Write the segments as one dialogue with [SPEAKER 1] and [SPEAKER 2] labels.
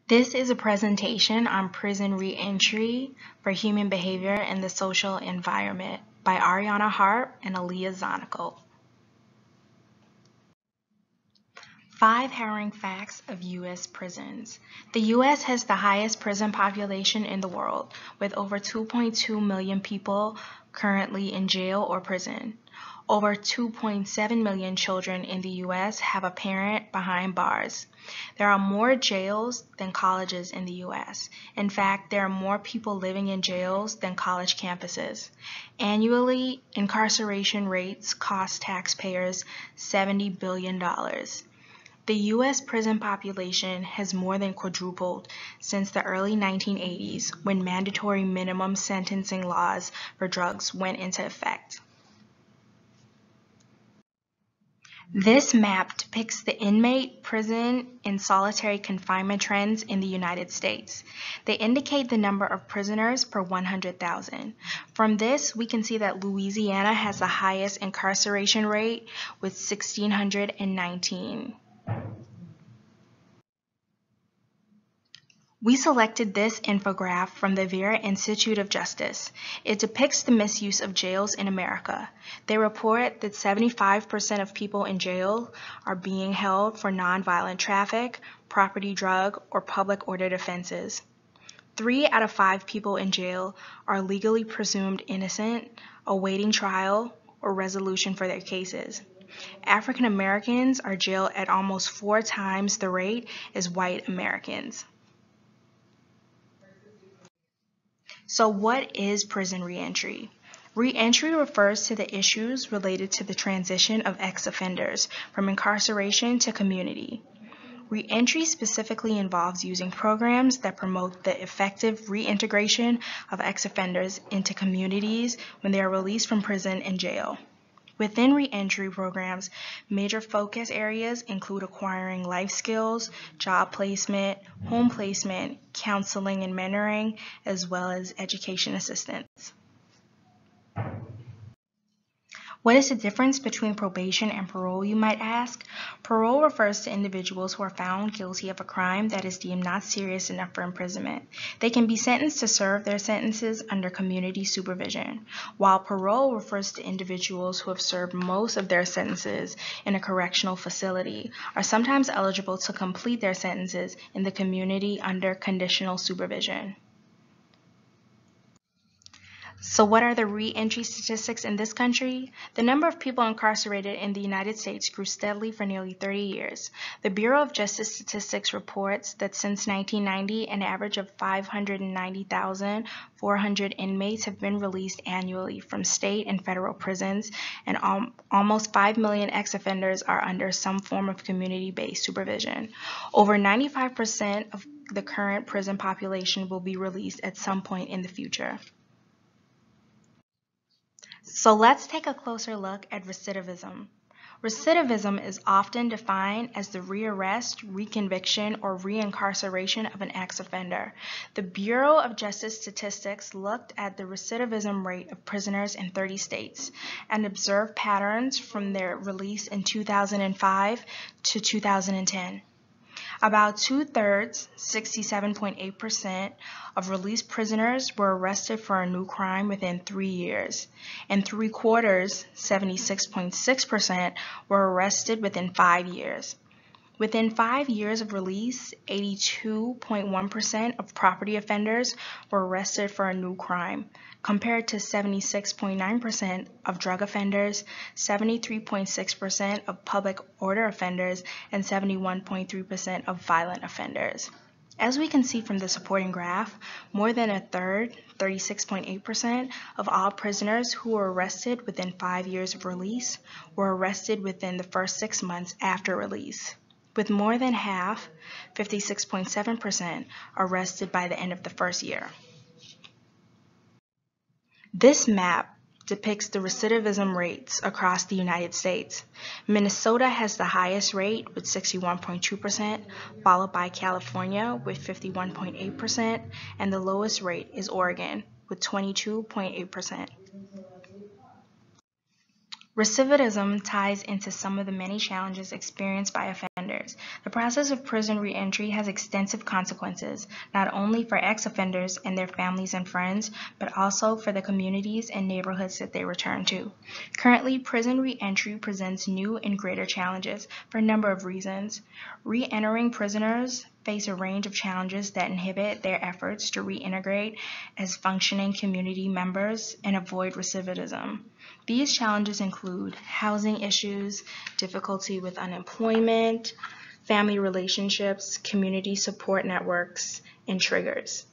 [SPEAKER 1] This is a presentation on prison reentry for human behavior in the social environment by Arianna, Harp, and Aaliah Zonicle. 5 harrowing facts of U.S. prisons. The U.S. has the highest prison population in the world, with over 2.2 million people currently in jail or prison. Over 2.7 million children in the U.S. have a parent behind bars. There are more jails than colleges in the U.S. In fact, there are more people living in jails than college campuses. Annually, incarceration rates cost taxpayers $70 billion. The U.S. prison population has more than quadrupled since the early 1980s, when mandatory minimum sentencing laws for drugs went into effect. This map depicts the inmate, prison, and solitary confinement trends in the United States. They indicate the number of prisoners per 100,000. From this, we can see that Louisiana has the highest incarceration rate with 1,619. We selected this infographic from the Vera Institute of Justice. It depicts the misuse of jails in America. They report that 75% of people in jail are being held for nonviolent traffic, property, drug, or public ordered offenses. 3 out of 5 people in jail are legally presumed innocent, awaiting trial or resolution for their cases. African Americans are jailed at almost 4 times the rate as white Americans. So what is prison reentry? Reentry refers to the issues related to the transition of ex-offenders from incarceration to community. Reentry specifically involves using programs that promote the effective reintegration of ex-offenders into communities when they are released from prison and jail. Within reentry programs, major focus areas include acquiring life skills, job placement, home placement, counseling and mentoring, as well as education assistance. What is the difference between probation and parole, you might ask? Parole refers to individuals who are found guilty of a crime that is deemed not serious enough for imprisonment. They can be sentenced to serve their sentences under community supervision, while parole refers to individuals who have served most of their sentences in a correctional facility, are sometimes eligible to complete their sentences in the community under conditional supervision. So what are the reentry statistics in this country? The number of people incarcerated in the United States grew steadily for nearly 30 years. The Bureau of Justice Statistics reports that since 1990, an average of 590,400 inmates have been released annually from state and federal prisons, and almost 5 million ex-offenders are under some form of community-based supervision. Over 95% of the current prison population will be released at some point in the future. So let's take a closer look at recidivism. Recidivism is often defined as the rearrest, reconviction, or reincarceration of an ex-offender. The Bureau of Justice Statistics looked at the recidivism rate of prisoners in 30 states and observed patterns from their release in 2005 to 2010. About 2/3, 67.8%, of released prisoners were arrested for a new crime within 3 years, and 3/4, 76.6%, were arrested within 5 years. Within 5 years of release, 82.1% of property offenders were arrested for a new crime, compared to 76.9% of drug offenders, 73.6% of public order offenders, and 71.3% of violent offenders. As we can see from the supporting graph, more than a third, 36.8%, of all prisoners who were arrested within 5 years of release were arrested within the first 6 months after release, with more than half, 56.7%, arrested by the end of the first year. This map depicts the recidivism rates across the United States. Minnesota has the highest rate with 61.2%, followed by California with 51.8%, and the lowest rate is Oregon with 22.8%. Recidivism ties into some of the many challenges experienced by offenders ex-offenders. The process of prison reentry has extensive consequences, not only for ex-offenders and their families and friends, but also for the communities and neighborhoods that they return to. Currently, prison reentry presents new and greater challenges for a number of reasons. Re-entering prisoners face a range of challenges that inhibit their efforts to reintegrate as functioning community members and avoid recidivism. These challenges include housing issues, difficulty with unemployment, family relationships, community support networks, and triggers.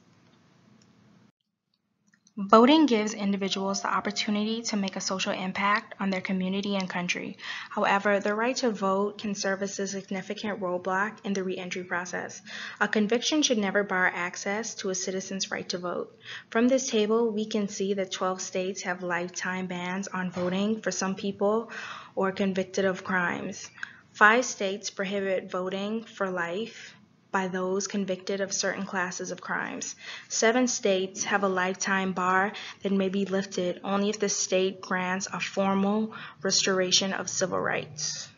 [SPEAKER 1] Voting gives individuals the opportunity to make a social impact on their community and country. However, the right to vote can serve as a significant roadblock in the reentry process. A conviction should never bar access to a citizen's right to vote. From this table, we can see that 12 states have lifetime bans on voting for some people or convicted of crimes. 5 states prohibit voting for life by those convicted of certain classes of crimes. 7 states have a lifetime bar that may be lifted only if the state grants a formal restoration of civil rights.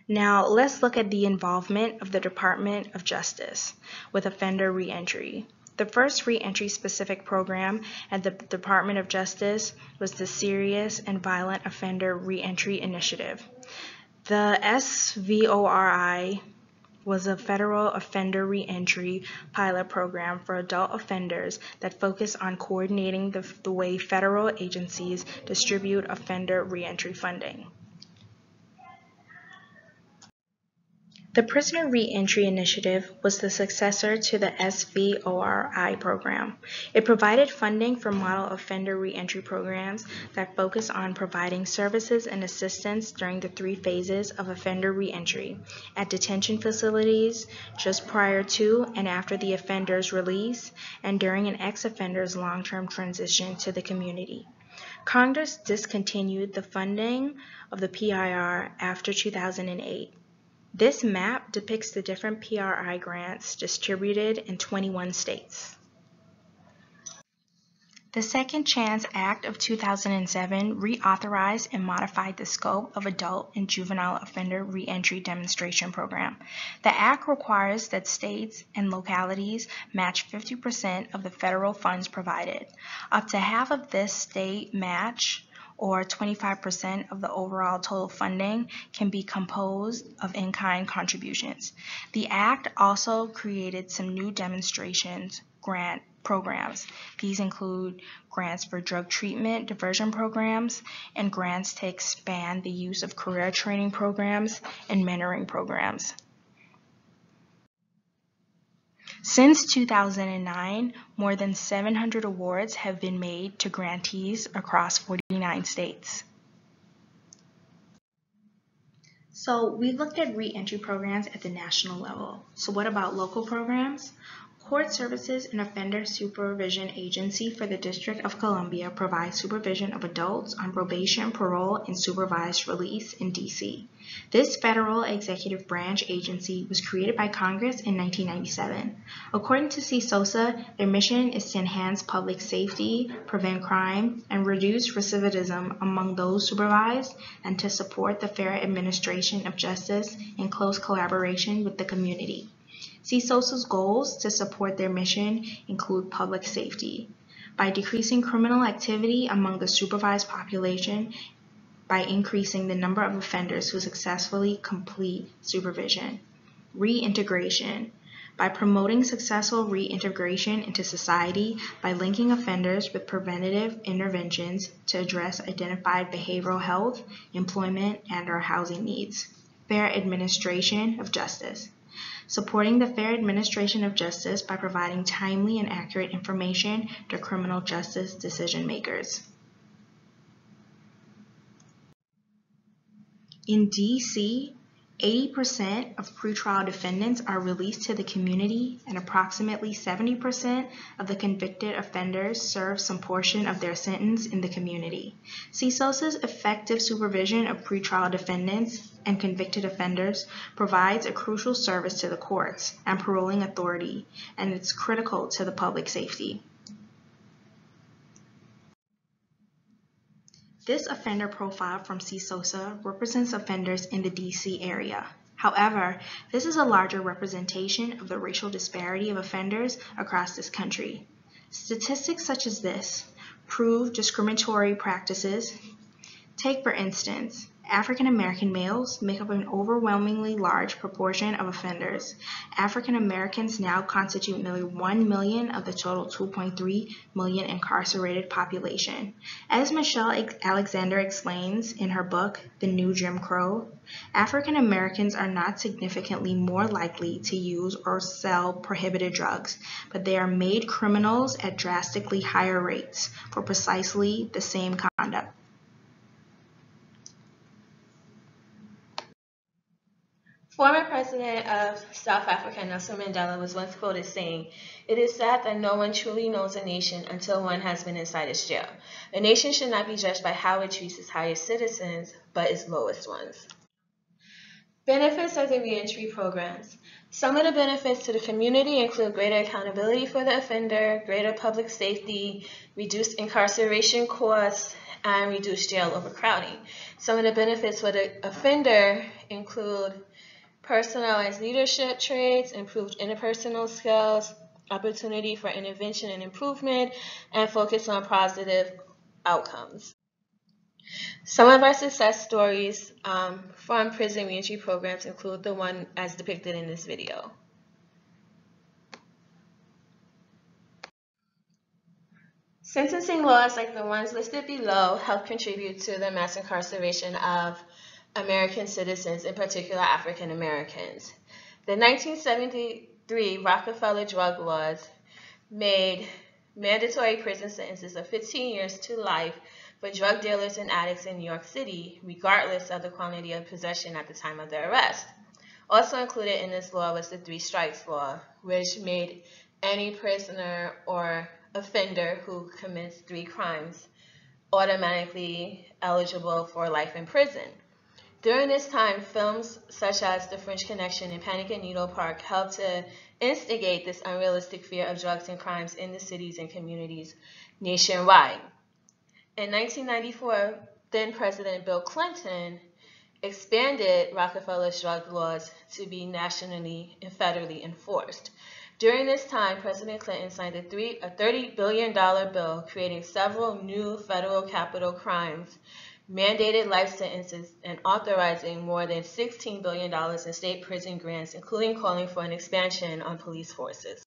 [SPEAKER 1] Now, let's look at the involvement of the Department of Justice with offender reentry. The first reentry specific program at the Department of Justice was the Serious and Violent Offender Reentry Initiative. The SVORI was a federal offender reentry pilot program for adult offenders that focused on coordinating the way federal agencies distribute offender reentry funding. The Prisoner Reentry Initiative was the successor to the SVORI program. It provided funding for model offender reentry programs that focus on providing services and assistance during the 3 phases of offender reentry: at detention facilities, just prior to and after the offender's release, and during an ex-offender's long-term transition to the community. Congress discontinued the funding of the PIR after 2008. This map depicts the different PRI grants distributed in 21 states. The Second Chance Act of 2007 reauthorized and modified the scope of adult and juvenile offender reentry demonstration program. The act requires that states and localities match 50% of the federal funds provided. Up to half of this state match, or 25% of the overall total funding, can be composed of in-kind contributions. The Act also created some new demonstrations grant programs. These include grants for drug treatment diversion programs and grants to expand the use of career training programs and mentoring programs. Since 2009, more than 700 awards have been made to grantees across 49 states. So we've looked at reentry programs at the national level. So what about local programs? Court Services and Offender Supervision Agency for the District of Columbia provides supervision of adults on probation, parole, and supervised release in D.C. This federal executive branch agency was created by Congress in 1997. According to CSOSA, their mission is to enhance public safety, prevent crime, and reduce recidivism among those supervised, and to support the fair administration of justice in close collaboration with the community. CSOSA's goals to support their mission include public safety by decreasing criminal activity among the supervised population, by increasing the number of offenders who successfully complete supervision. Reintegration by promoting successful reintegration into society by linking offenders with preventative interventions to address identified behavioral health, employment, and/or housing needs. Fair administration of justice. Supporting the fair administration of justice by providing timely and accurate information to criminal justice decision makers. In D.C., 80% of pretrial defendants are released to the community, and approximately 70% of the convicted offenders serve some portion of their sentence in the community. CSOSA's effective supervision of pretrial defendants and convicted offenders provides a crucial service to the courts and paroling authority, and it's critical to the public safety. This offender profile from CSOSA represents offenders in the DC area. However, this is a larger representation of the racial disparity of offenders across this country. Statistics such as this prove discriminatory practices. Take, for instance, African American males make up an overwhelmingly large proportion of offenders. African Americans now constitute nearly 1 million of the total 2.3 million incarcerated population. As Michelle Alexander explains in her book, The New Jim Crow, African Americans are not significantly more likely to use or sell prohibited drugs, but they are made criminals at drastically higher rates for precisely the same conduct.
[SPEAKER 2] Former President of South Africa, Nelson Mandela, was once quoted saying, "It is sad that no one truly knows a nation until one has been inside its jail. A nation should not be judged by how it treats its highest citizens, but its lowest ones." Benefits of the reentry programs. Some of the benefits to the community include greater accountability for the offender, greater public safety, reduced incarceration costs, and reduced jail overcrowding. Some of the benefits for the offender include personalized leadership traits, improved interpersonal skills, opportunity for intervention and improvement, and focus on positive outcomes. Some of our success stories from prison reentry programs include the one as depicted in this video. Sentencing laws like the ones listed below help contribute to the mass incarceration of American citizens, in particular African Americans. The 1973 Rockefeller drug laws made mandatory prison sentences of 15 years to life for drug dealers and addicts in New York City, regardless of the quantity of possession at the time of their arrest. Also included in this law was the 3 Strikes Law, which made any prisoner or offender who commits 3 crimes automatically eligible for life in prison. During this time, films such as The French Connection and Panic at Needle Park helped to instigate this unrealistic fear of drugs and crimes in the cities and communities nationwide. In 1994, then President Bill Clinton expanded Rockefeller's drug laws to be nationally and federally enforced. During this time, President Clinton signed a $30 billion bill creating several new federal capital crimes, mandated life sentences, and authorizing more than $16 billion in state prison grants, including calling for an expansion on police forces.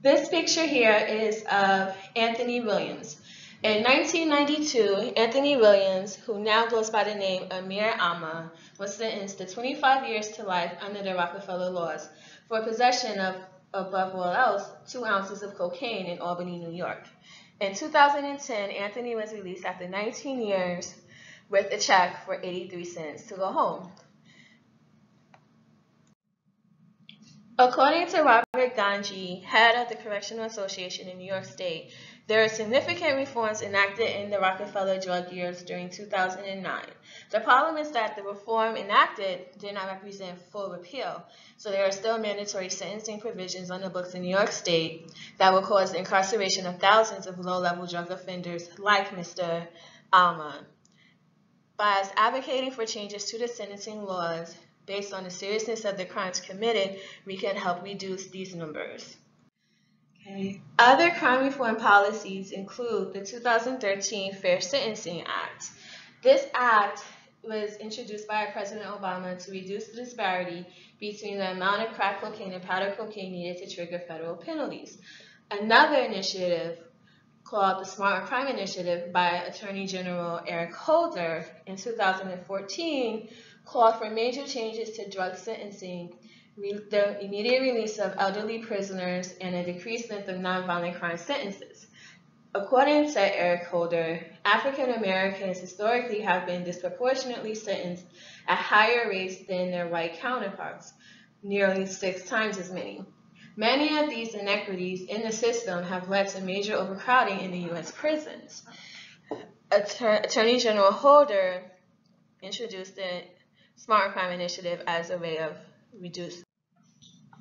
[SPEAKER 2] This picture here is of Anthony Williams. In 1992, Anthony Williams, who now goes by the name Amir Aaliah, was sentenced to 25 years to life under the Rockefeller laws for possession of, above all else, 2 ounces of cocaine in Albany, New York. In 2010, Anthony was released after 19 years with a check for 83 cents to go home. According to Robert Ganji, head of the Correctional Association in New York State, there are significant reforms enacted in the Rockefeller drug years during 2009. The problem is that the reform enacted did not represent full repeal, so there are still mandatory sentencing provisions on the books in New York State that will cause the incarceration of thousands of low-level drug offenders like Mr. Aaliah. By advocating for changes to the sentencing laws based on the seriousness of the crimes committed, we can help reduce these numbers. Other crime reform policies include the 2013 Fair Sentencing Act. This act was introduced by President Obama to reduce the disparity between the amount of crack cocaine and powder cocaine needed to trigger federal penalties. Another initiative called the Smart Crime Initiative by Attorney General Eric Holder in 2014 called for major changes to drug sentencing, the immediate release of elderly prisoners, and a decreased length of nonviolent crime sentences. According to Eric Holder, African Americans historically have been disproportionately sentenced at higher rates than their white counterparts, nearly 6 times as many. Many of these inequities in the system have led to major overcrowding in the U.S. prisons. Attorney General Holder introduced the Smart Crime Initiative as a way of reducing.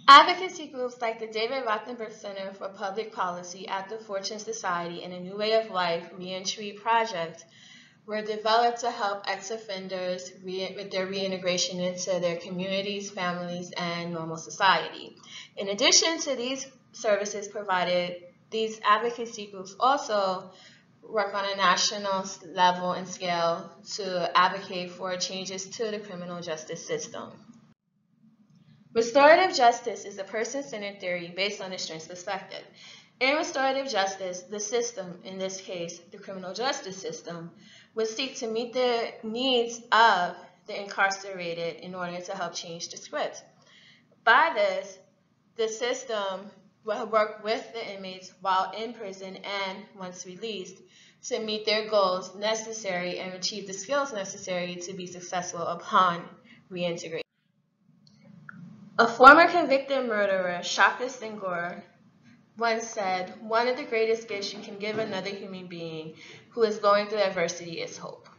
[SPEAKER 2] Advocacy groups like the David Rothenberg Center for Public Policy at the Fortune Society and a New Way of Life Reentry Project were developed to help ex-offenders with their reintegration into their communities, families, and normal society. In addition to these services provided, these advocacy groups also work on a national level and scale to advocate for changes to the criminal justice system. Restorative justice is a person-centered theory based on a strengths perspective. In restorative justice, the system, in this case, the criminal justice system, would seek to meet the needs of the incarcerated in order to help change the script. By this, the system will work with the inmates while in prison and once released to meet their goals necessary and achieve the skills necessary to be successful upon reintegration. A former convicted murderer, Shaka Senghor, once said, "One of the greatest gifts you can give another human being who is going through adversity is hope."